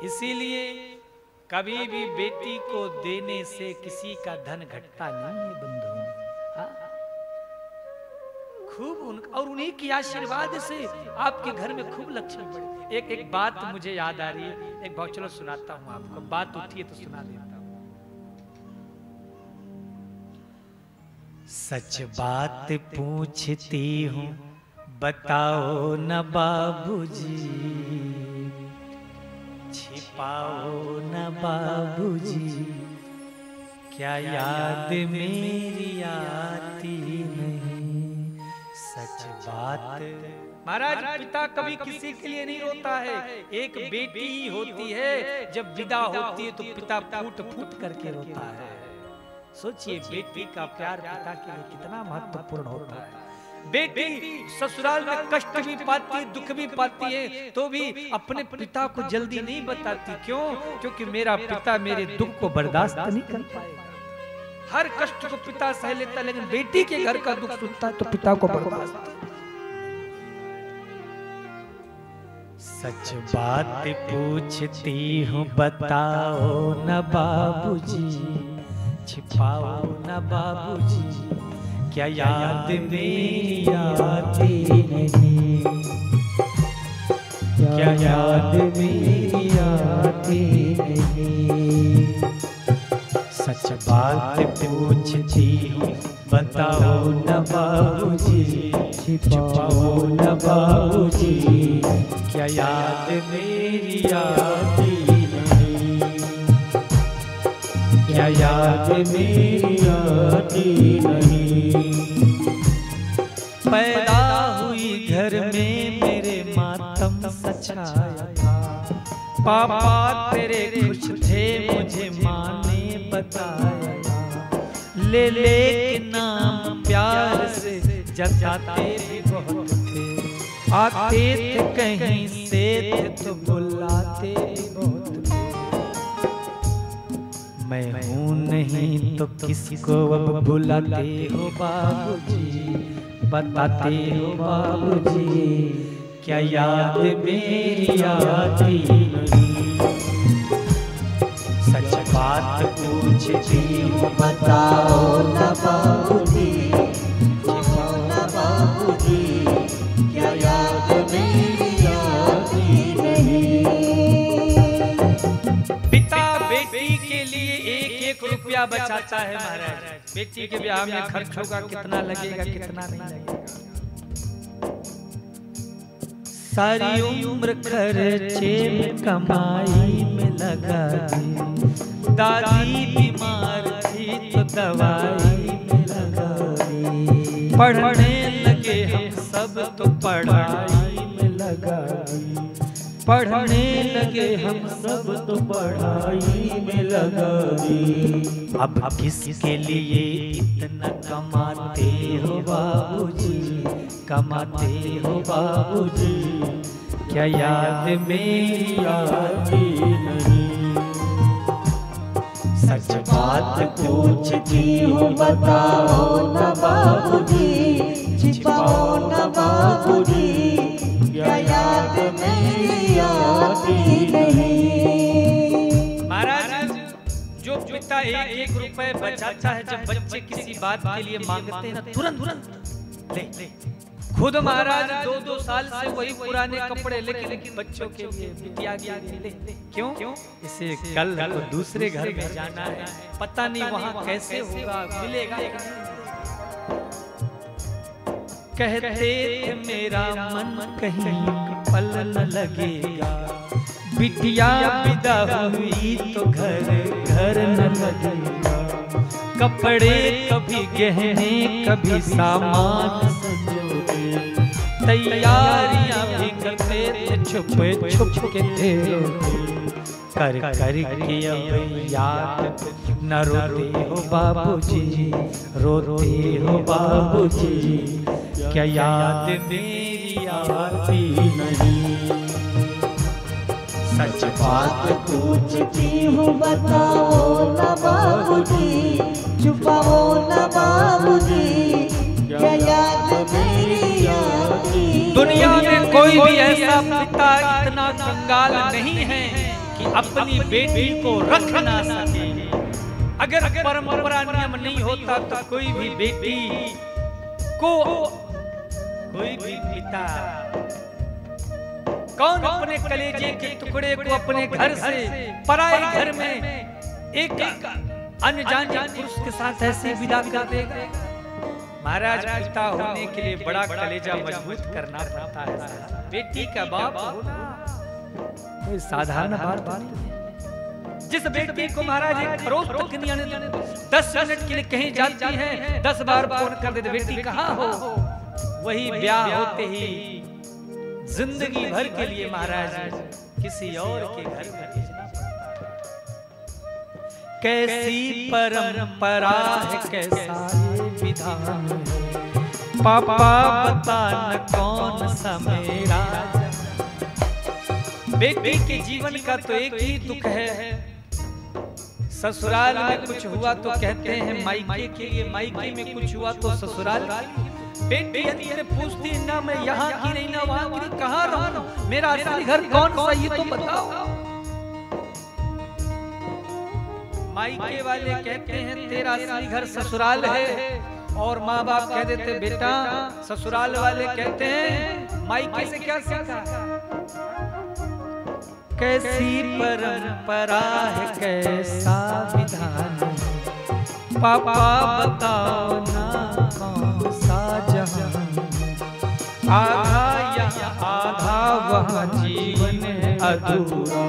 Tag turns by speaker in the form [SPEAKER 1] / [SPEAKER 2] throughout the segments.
[SPEAKER 1] इसीलिए कभी भी बेटी को देने से किसी का धन घटता नहीं है बंधुओं। खूब और उन्हीं की आशीर्वाद से आपके घर में खूब लक्ष्मी बढ़े। एक बात मुझे याद आ रही है, एक बात चलो सुनाता हूं आपको, बात उठी है तो सुना देता हूं। सच बात पूछती हूँ बताओ न बाबूजी, छिपाओ न बाबूजी, क्या याद मेरी आती नहीं। सच बात। महाराज पिता कभी किसी के लिए नहीं रोता है, एक बेटी ही होती है जब विदा होती है तो पिता फूट फूट करके रोता है। सोचिए बेटी का प्यार पिता के लिए कितना महत्वपूर्ण होता है। बेटी ससुराल में कष्ट भी पाती है, दुख भी पाती है, तो भी अपने पिता को जल्दी नहीं बताती। क्यों? क्योंकि मेरा पिता मेरे दुख को बर्दाश्त नहीं कर पाएगा। हर कष्ट को पिता सह लेता, लेकिन बेटी के घर का दुख सुनता है तो पिता को बर्दाश्त। सच बात पूछती हूँ बताओ न बाबूजी, छिपाओ न बाबूजी, क्या याद मेरी आती नहीं। क्या याद मेरी आती नहीं। सच बात पूछती हूँ बताओ न बाबूजी, छिपाओ न बाबूजी, क्या याद मेरी आती नहीं। क्या याद मेरी आती नहीं। पैदा हुई घर में मेरे मातम सछाया था, पापा तेरे खुश थे मुझे माँ ने बताया था। ले ले के नाम प्यार से जताते भी बहुत थे, आते थे कहीं से थे तो बुलाते भी बहुत थे। मैं हूँ नहीं तो किसको अब बुलाते हो बाबूजी, बताते हो बाबूजी, क्या याद मेरी आती नहीं। सच बात पूछती हूँ बताओ न बाबूजी, छिपाओ न बाबूजी, क्या याद मेरी आती नहीं। पिता बेटी के लिए एक एक रुपया बचाता है महाराज। बेटी के ब्याह में खर्च होगा, कितना लगेगा कितना नहीं लगेगा। सारी उम्र खर्चे में कमाई में लगा दी, दादी बीमार थी तो दवाई में लगा दी। पढ़ने लगे हम सब तो पढ़ाई में लगा दी, पढ़ने लगे हम सब तो पढ़ाई में लगा दी। अब किसके लिए इतना कमाते हो बाबूजी, कमाते हो बाबूजी, क्या याद मेरी आती नहीं। सच बात पूछती हूँ बताओ न बाबूजी, छिपाओ न बाबूजी, क्या याद मेरी आती नहीं। महाराज जो पिता एक एक रुपए बचाता है, जब बच्चे किसी बात के लिए मांगते हैं ना तुरंत ले। खुद महाराज 2-2 साल से वही पुराने कपड़े, लेकिन बच्चों के लिए बिटिया ले। क्यों? इसे कल को दूसरे घर में जाना है, पता नहीं वहाँ कैसे होगा, मिलेगा कि नहीं। कहते थे मेरा मन कहीं पल न लगेगा, बिटिया विदा हुई तो घर घर न लगेगा। कपड़े कभी गहने कभी सामान सजोगे, तैयारियां भी करते थे छुप छुप के थे। कर कर के अब याद न रोते हो बाबूजी, रोते हो बाबूजी, क्या याद मेरी आती नहीं। सच बात पूछती हूँ बताओ न बाबूजी, छुपाओ न बाबूजी, क्या याद मेरी आती। दुनिया में कोई भी ऐसा पिता इतना कंगाल नहीं है कि अपनी बेटी को रख ना सके। अगर परंपरा नियम नहीं होता तो कोई भी बेटी को, कोई भी पिता कौन अपने कलेजे के टुकड़े को अपने घर से पराए घर में एक अनजान पुरुष के साथ ऐसे विदा कर देगा। महाराज, पिता होने के लिए बड़ा कलेजा मजबूत करना पड़ता है। बेटी का बाप होना कोई साधारण बात नहीं। जिस बेटी को महाराज एक खरोच तक नहीं आने देते, 10 मिनट के लिए कहीं जाती है 10 बार फोन कर देते, बेटी कहाँ हो, वही ब्याह होते ही जिंदगी भर के लिए महाराज किसी और के घर में भेजना। कैसी परंपरा है, कैसा ये विधान है, पापा बता न कौन सा मेरा। बेटी के जीवन का तो एक ही दुख है, ससुराल में कुछ हुआ तो कहते हैं मायके के लिए, मायके में कुछ हुआ तो ससुराल। बेटी अंत में पूछती ना मैं यहाँ की नहीं ना वहाँ की, कहाँ रहूं, मेरा असली घर कौन सा ये तो बताओ। मायके वाले कहते हैं तेरा असली घर ससुराल है, और माँ बाप कह देते बेटा, ससुराल वाले कहते हैं मायके से क्या सीखा। कैसी परंपरा है, कैसा विधान है, पापा बताओ ना कौन सा जहां। आधा यहाँ आधा वहाँ जीवन है अधूरा,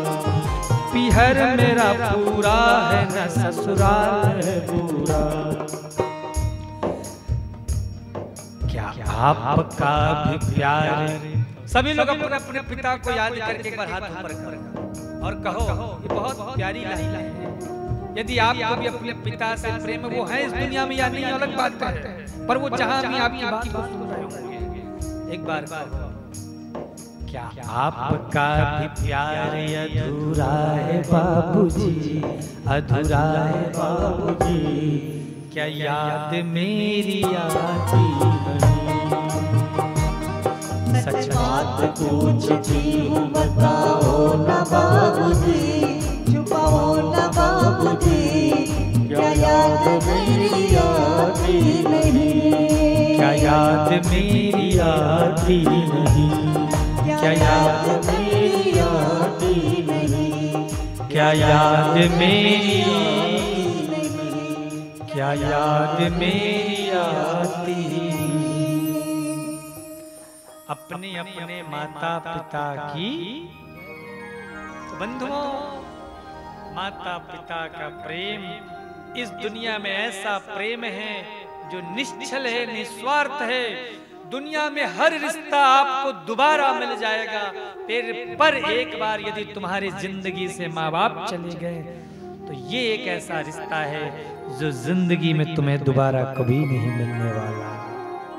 [SPEAKER 1] पिहर मेरा पूरा है न ससुराल है पूरा। क्या आपका भी प्यार। सभी लोग अपने अपने पिता को याद करके एक बार हाथ ऊपर करो और कहो, ये बहुत प्यारी लाइन है। यदि आपको भी अपने पिता से प्रेम, वो है इस दुनिया में या नहीं अलग बात है, पर वो जहां भी आपकी बात को सुन रहे होंगे, एक बार कहो, क्या आपका भी प्यार अधूरा है बाबूजी, अधूरा है बाबूजी, क्या याद मेरी आती नहीं।
[SPEAKER 2] सच बात पूछती हूँ बताओ ना बाबूजी, छुपाओ ना बाबूजी, क्या याद मेरी आती नहीं,
[SPEAKER 1] क्या याद मेरी आती नहीं, क्या याद
[SPEAKER 2] मेरी आती नहीं,
[SPEAKER 1] क्या याद मेरी, क्या याद मेरी आती। अपने अपने माता पिता की, बंधुओं, माता पिता का प्रेम इस दुनिया में ऐसा प्रेम है जो निश्चल है, निस्वार्थ है। दुनिया में हर रिश्ता आपको दोबारा मिल जाएगा, पर एक बार यदि तुम्हारी जिंदगी से माँ बाप चले गए तो ये एक ऐसा रिश्ता है जो जिंदगी में तुम्हें दोबारा कभी नहीं मिलने वाला।